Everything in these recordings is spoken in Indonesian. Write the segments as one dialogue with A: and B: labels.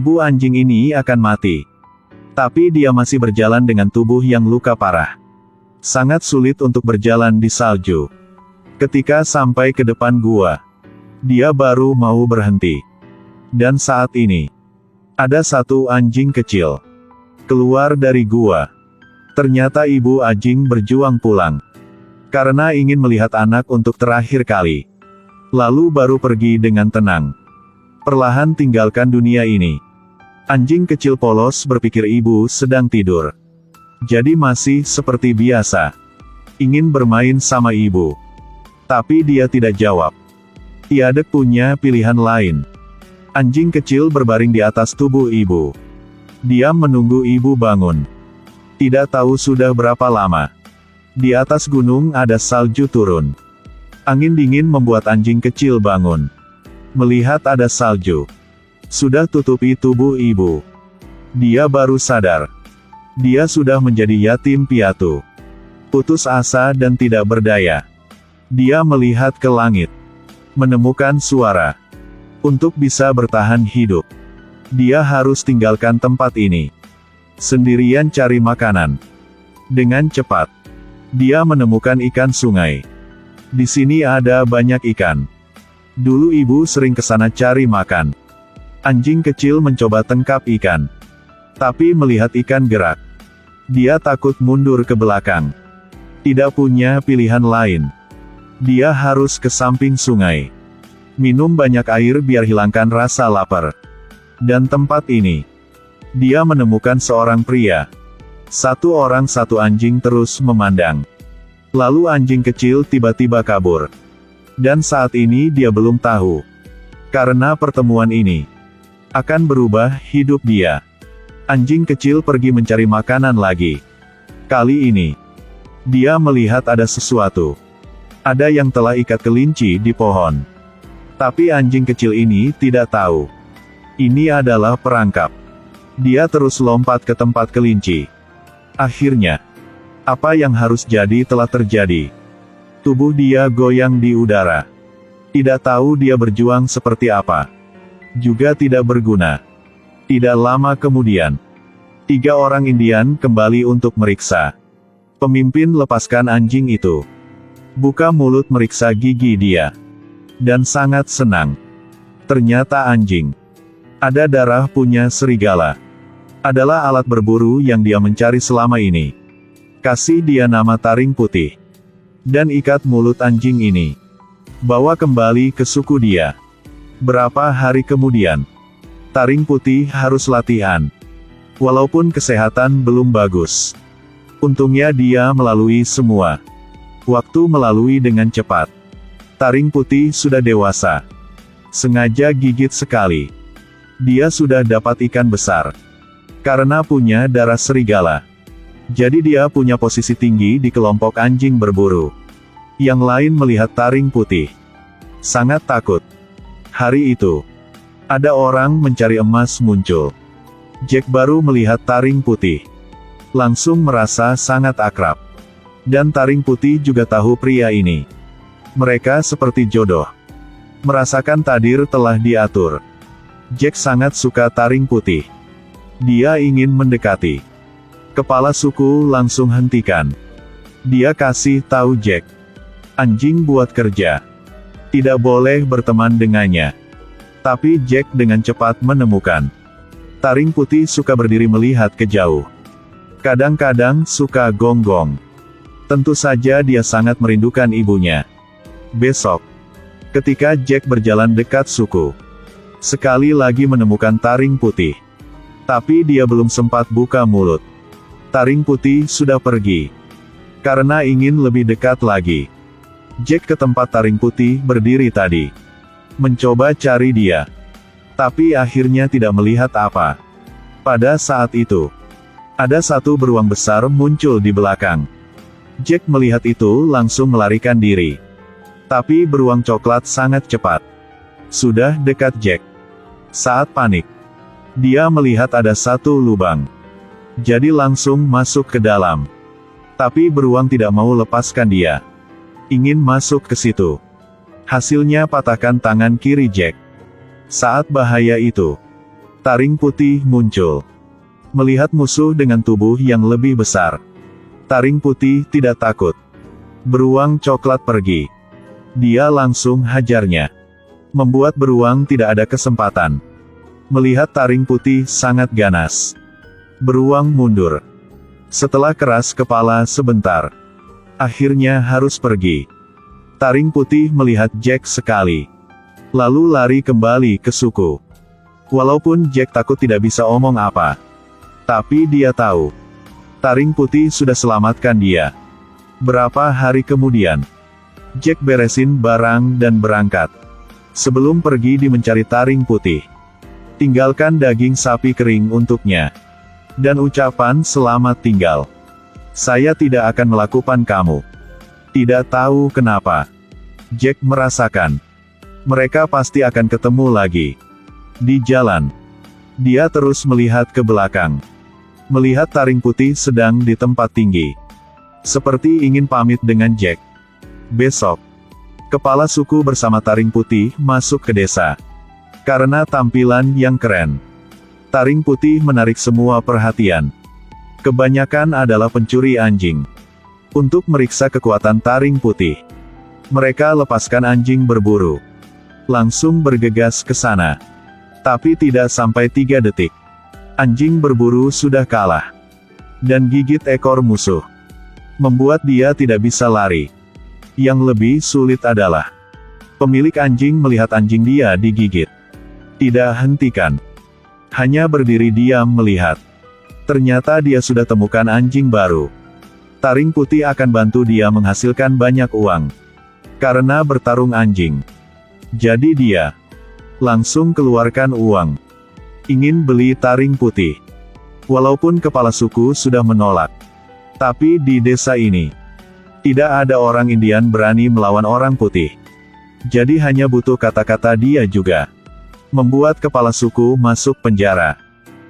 A: Ibu anjing ini akan mati. Tapi dia masih berjalan dengan tubuh yang luka parah. Sangat sulit untuk berjalan di salju. Ketika sampai ke depan gua, dia baru mau berhenti. Dan saat ini, ada satu anjing kecil keluar dari gua. Ternyata ibu anjing berjuang pulang. Karena ingin melihat anak untuk terakhir kali. Lalu baru pergi dengan tenang. Perlahan tinggalkan dunia ini. Anjing kecil polos berpikir ibu sedang tidur. Jadi masih seperti biasa. Ingin bermain sama ibu. Tapi dia tidak jawab. Tiada punya pilihan lain. Anjing kecil berbaring di atas tubuh ibu. Dia menunggu ibu bangun. Tidak tahu sudah berapa lama. Di atas gunung ada salju turun. Angin dingin membuat anjing kecil bangun. Melihat ada salju sudah tutupi tubuh ibu. Dia baru sadar. Dia sudah menjadi yatim piatu. Putus asa dan tidak berdaya. Dia melihat ke langit. Menemukan suara. Untuk bisa bertahan hidup, dia harus tinggalkan tempat ini. Sendirian cari makanan. Dengan cepat, dia menemukan ikan sungai. Di sini ada banyak ikan. Dulu ibu sering ke sana cari makan. Anjing kecil mencoba tangkap ikan. Tapi melihat ikan gerak, dia takut mundur ke belakang. Tidak punya pilihan lain. Dia harus ke samping sungai. Minum banyak air biar hilangkan rasa lapar. Dan tempat ini, dia menemukan seorang pria. Satu orang satu anjing terus memandang. Lalu anjing kecil tiba-tiba kabur. Dan saat ini dia belum tahu. Karena pertemuan ini akan berubah hidup dia. Anjing kecil pergi mencari makanan lagi. Kali ini, dia melihat ada sesuatu. Ada yang telah ikat kelinci di pohon. Tapi anjing kecil ini tidak tahu. Ini adalah perangkap. Dia terus lompat ke tempat kelinci. Akhirnya, apa yang harus jadi telah terjadi. Tubuh dia goyang di udara. Tidak tahu dia berjuang seperti apa. Juga tidak berguna. Tidak lama kemudian, 3 orang Indian kembali untuk meriksa. Pemimpin lepaskan anjing itu. Buka mulut meriksa gigi dia. Dan sangat senang. Ternyata anjing ada darah punya serigala. Adalah alat berburu yang dia mencari selama ini. Kasih dia nama taring putih. Dan ikat mulut anjing ini. Bawa kembali ke suku dia. Berapa hari kemudian, taring putih harus latihan. Walaupun kesehatan belum bagus. Untungnya dia melalui semua. Waktu melalui dengan cepat. Taring putih sudah dewasa. Sengaja gigit sekali. Dia sudah dapat ikan besar. Karena punya darah serigala. Jadi dia punya posisi tinggi di kelompok anjing berburu. Yang lain melihat taring putih. Sangat takut. Hari itu, ada orang mencari emas muncul. Jack baru melihat taring putih. Langsung merasa sangat akrab. Dan taring putih juga tahu pria ini. Mereka seperti jodoh. Merasakan takdir telah diatur. Jack sangat suka taring putih. Dia ingin mendekati. Kepala suku langsung hentikan. Dia kasih tahu Jack. Anjing buat kerja. Tidak boleh berteman dengannya. Tapi Jack dengan cepat menemukan. Taring putih suka berdiri melihat ke jauh. Kadang-kadang suka gonggong. Tentu saja dia sangat merindukan ibunya. Besok, ketika Jack berjalan dekat suku, sekali lagi menemukan taring putih. Tapi dia belum sempat buka mulut. Taring putih sudah pergi. Karena ingin lebih dekat lagi. Jack ke tempat taring putih berdiri tadi. Mencoba cari dia. Tapi akhirnya tidak melihat apa. Pada saat itu, ada satu beruang besar muncul di belakang. Jack melihat itu langsung melarikan diri. Tapi beruang coklat sangat cepat. Sudah dekat Jack. Saat panik, dia melihat ada satu lubang. Jadi langsung masuk ke dalam. Tapi beruang tidak mau lepaskan dia. Ingin masuk ke situ. Hasilnya patahkan tangan kiri Jack. Saat bahaya itu, Taring putih muncul. Melihat musuh dengan tubuh yang lebih besar, taring putih tidak takut. Beruang coklat pergi. Dia langsung hajarnya, membuat beruang tidak ada kesempatan. Melihat taring putih sangat ganas, beruang mundur. Setelah keras kepala sebentar, akhirnya harus pergi. Taring putih melihat Jack sekali, lalu lari kembali ke suku. Walaupun Jack takut tidak bisa omong apa, tapi dia tahu, taring putih sudah selamatkan dia. Berapa hari kemudian, Jack beresin barang dan berangkat. Sebelum pergi mencari taring putih, tinggalkan daging sapi kering untuknya, dan ucapan selamat tinggal. Saya tidak akan melakukan kamu. Tidak tahu kenapa, Jack merasakan, mereka pasti akan ketemu lagi. Di jalan, dia terus melihat ke belakang. Melihat taring putih sedang di tempat tinggi, seperti ingin pamit dengan Jack. Besok, kepala suku bersama taring putih masuk ke desa. Karena tampilan yang keren, taring putih menarik semua perhatian. Kebanyakan adalah pencuri anjing. Untuk meriksa kekuatan taring putih, mereka lepaskan anjing berburu, langsung bergegas ke sana. Tapi tidak sampai 3 detik, anjing berburu sudah kalah, dan gigit ekor musuh, membuat dia tidak bisa lari. Yang lebih sulit adalah, pemilik anjing melihat anjing dia digigit, tidak hentikan, hanya berdiri diam melihat. Ternyata dia sudah temukan anjing baru. Taring putih akan bantu dia menghasilkan banyak uang, karena bertarung anjing. Jadi dia langsung keluarkan uang, ingin beli taring putih. Walaupun kepala suku sudah menolak, tapi di desa ini, tidak ada orang Indian berani melawan orang putih. Jadi hanya butuh kata-kata dia juga, membuat kepala suku masuk penjara.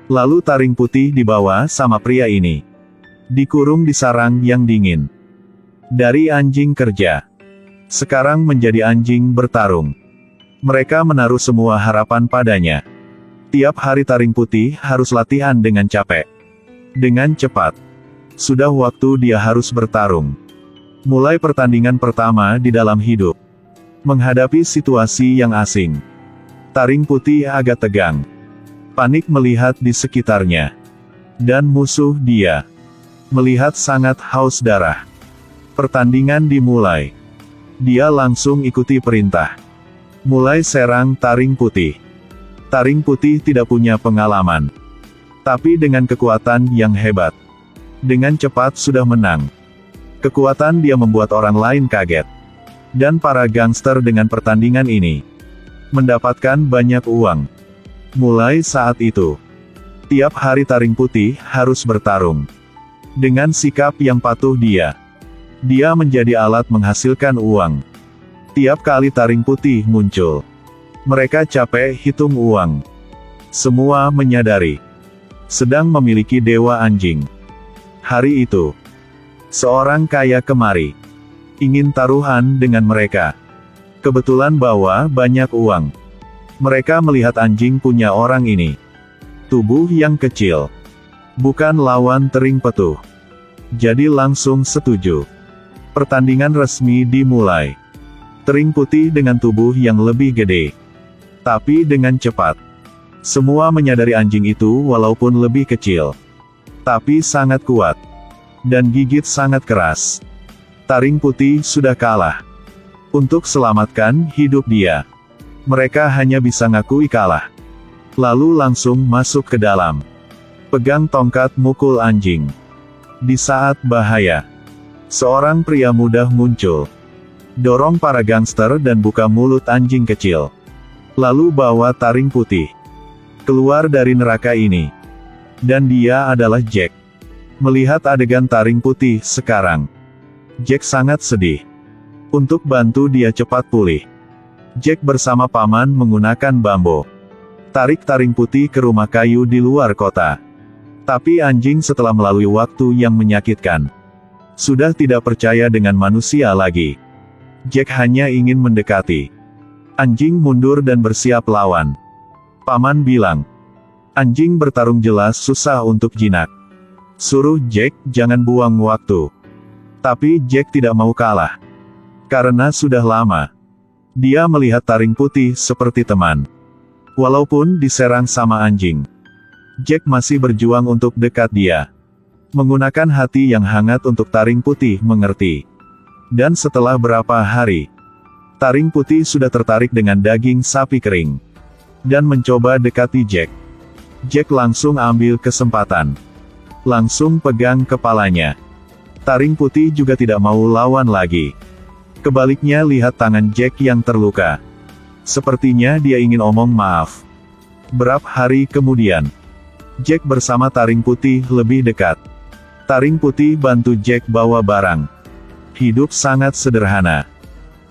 A: Lalu taring putih dibawa sama pria ini, dikurung di sarang yang dingin. Dari anjing kerja, sekarang menjadi anjing bertarung. Mereka menaruh semua harapan padanya. Tiap hari taring putih harus latihan dengan capek, dengan cepat. Sudah waktu dia harus bertarung. Mulai pertandingan pertama di dalam hidup, menghadapi situasi yang asing. Taring putih agak tegang, panik melihat di sekitarnya, dan musuh dia melihat sangat haus darah. Pertandingan dimulai. Dia langsung ikuti perintah, mulai serang taring putih. Taring putih tidak punya pengalaman, tapi dengan kekuatan yang hebat, dengan cepat sudah menang. Kekuatan dia membuat orang lain kaget, dan para gangster dengan pertandingan ini mendapatkan banyak uang. Mulai saat itu, tiap hari taring putih harus bertarung. Dengan sikap yang patuh dia menjadi alat menghasilkan uang. Tiap kali taring putih muncul, mereka capek hitung uang. Semua menyadari, sedang memiliki dewa anjing. Hari itu, seorang kaya kemari, ingin taruhan dengan mereka. Kebetulan bawa banyak uang. Mereka melihat anjing punya orang ini, tubuh yang kecil, bukan lawan tering petuh. Jadi langsung setuju. Pertandingan resmi dimulai. Tering putih dengan tubuh yang lebih gede, tapi dengan cepat. Semua menyadari anjing itu walaupun lebih kecil, tapi sangat kuat, dan gigit sangat keras. Taring putih sudah kalah. Untuk selamatkan hidup dia, mereka hanya bisa ngakui kalah. Lalu langsung masuk ke dalam, pegang tongkat mukul anjing. Di saat bahaya, seorang pria muda muncul, dorong para gangster dan buka mulut anjing kecil. Lalu bawa taring putih keluar dari neraka ini. Dan dia adalah Jack. Melihat adegan taring putih sekarang, Jack sangat sedih. Untuk bantu dia cepat pulih, Jack bersama paman menggunakan bambu, tarik taring putih ke rumah kayu di luar kota. Tapi anjing setelah melalui waktu yang menyakitkan, sudah tidak percaya dengan manusia lagi. Jack hanya ingin mendekati. Anjing mundur dan bersiap lawan. Paman bilang, Anjing bertarung jelas susah untuk jinak. Suruh Jack jangan buang waktu. Tapi Jack tidak mau kalah. Karena sudah lama, dia melihat taring putih seperti teman. Walaupun diserang sama anjing, Jack masih berjuang untuk dekat dia. Menggunakan hati yang hangat untuk taring putih mengerti. Dan setelah berapa hari, taring putih sudah tertarik dengan daging sapi kering. Dan mencoba dekati Jack. Jack langsung ambil kesempatan. Langsung pegang kepalanya. Taring putih juga tidak mau lawan lagi. Kebaliknya lihat tangan Jack yang terluka. Sepertinya dia ingin omong maaf. Berapa hari kemudian, Jack bersama taring putih lebih dekat. Taring putih bantu Jack bawa barang. Hidup sangat sederhana.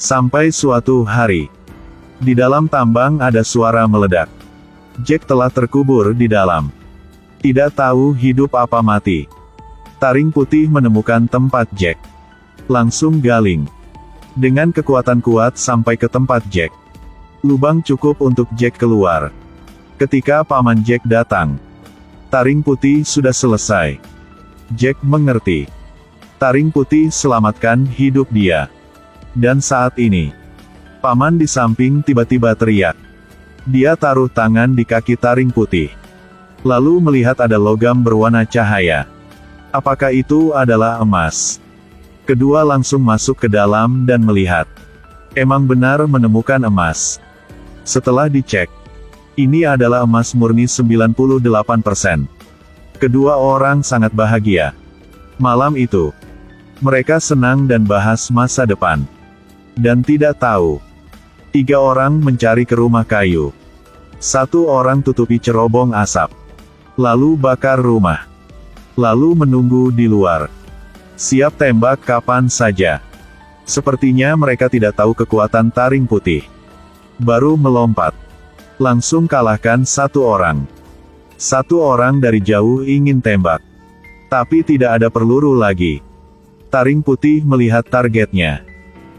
A: Sampai suatu hari, di dalam tambang ada suara meledak. Jack telah terkubur di dalam. Tidak tahu hidup apa mati. Taring putih menemukan tempat Jack. Langsung galing. Dengan kekuatan kuat sampai ke tempat Jack. Lubang cukup untuk Jack keluar. Ketika paman Jack datang, taring putih sudah selesai. Jack mengerti. Taring putih selamatkan hidup dia. Dan saat ini, paman di samping tiba-tiba teriak. Dia taruh tangan di kaki taring putih. Lalu melihat ada logam berwarna cahaya. Apakah itu adalah emas? Kedua langsung masuk ke dalam dan melihat. Emang benar menemukan emas. Setelah dicek, ini adalah emas murni 98%. Kedua orang sangat bahagia. Malam itu, mereka senang dan bahas masa depan. Dan tidak tahu, 3 orang mencari ke rumah kayu. 1 orang tutupi cerobong asap. Lalu bakar rumah. Lalu menunggu di luar. Siap tembak kapan saja. Sepertinya mereka tidak tahu kekuatan taring putih. Baru melompat. Langsung kalahkan 1 orang. 1 orang dari jauh ingin tembak. Tapi tidak ada peluru lagi. Taring putih melihat targetnya.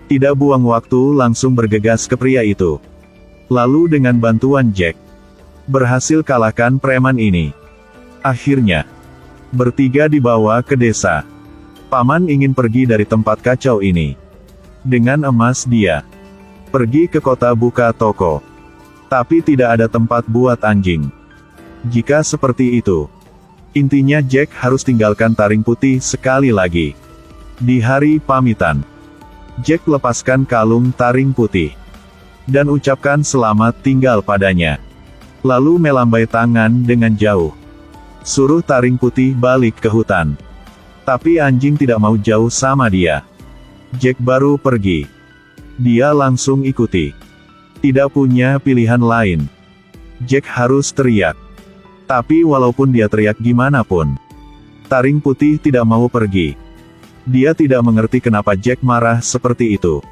A: Tidak buang waktu langsung bergegas ke pria itu. Lalu dengan bantuan Jack, berhasil kalahkan preman ini. Akhirnya, bertiga dibawa ke desa. Paman ingin pergi dari tempat kacau ini. Dengan emas dia pergi ke kota buka toko. Tapi tidak ada tempat buat anjing. Jika seperti itu, intinya Jack harus tinggalkan taring putih sekali lagi. Di hari pamitan, Jack lepaskan kalung taring putih. Dan ucapkan selamat tinggal padanya. Lalu melambai tangan dengan jauh. Suruh taring putih balik ke hutan. Tapi anjing tidak mau jauh sama dia. Jack baru pergi. Dia langsung ikuti. Tidak punya pilihan lain. Jack harus teriak. Tapi walaupun dia teriak gimana pun, taring putih tidak mau pergi. Dia tidak mengerti kenapa Jack marah seperti itu.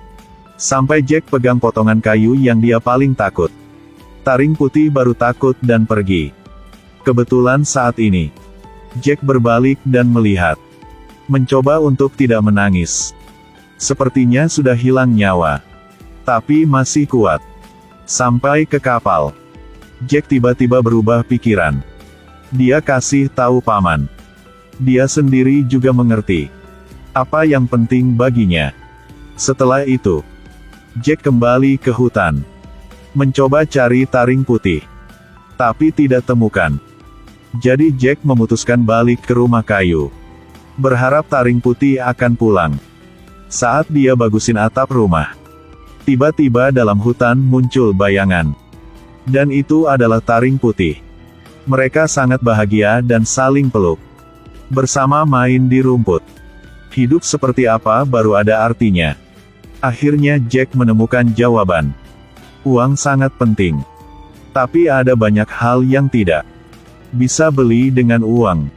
A: Sampai Jack pegang potongan kayu yang dia paling takut. Taring putih baru takut dan pergi. Kebetulan saat ini, Jack berbalik dan melihat. Mencoba untuk tidak menangis. Sepertinya sudah hilang nyawa. Tapi masih kuat. Sampai ke kapal, Jack tiba-tiba berubah pikiran. Dia kasih tahu paman. Dia sendiri juga mengerti apa yang penting baginya. Setelah itu, Jack kembali ke hutan. Mencoba cari taring putih. Tapi tidak temukan. Jadi Jack memutuskan balik ke rumah kayu. Berharap taring putih akan pulang. Saat dia bagusin atap rumah, tiba-tiba dalam hutan muncul bayangan. Dan itu adalah taring putih. Mereka sangat bahagia dan saling peluk. Bersama main di rumput. Hidup seperti apa baru ada artinya. Akhirnya Jack menemukan jawaban. Uang sangat penting. Tapi ada banyak hal yang tidak bisa beli dengan uang.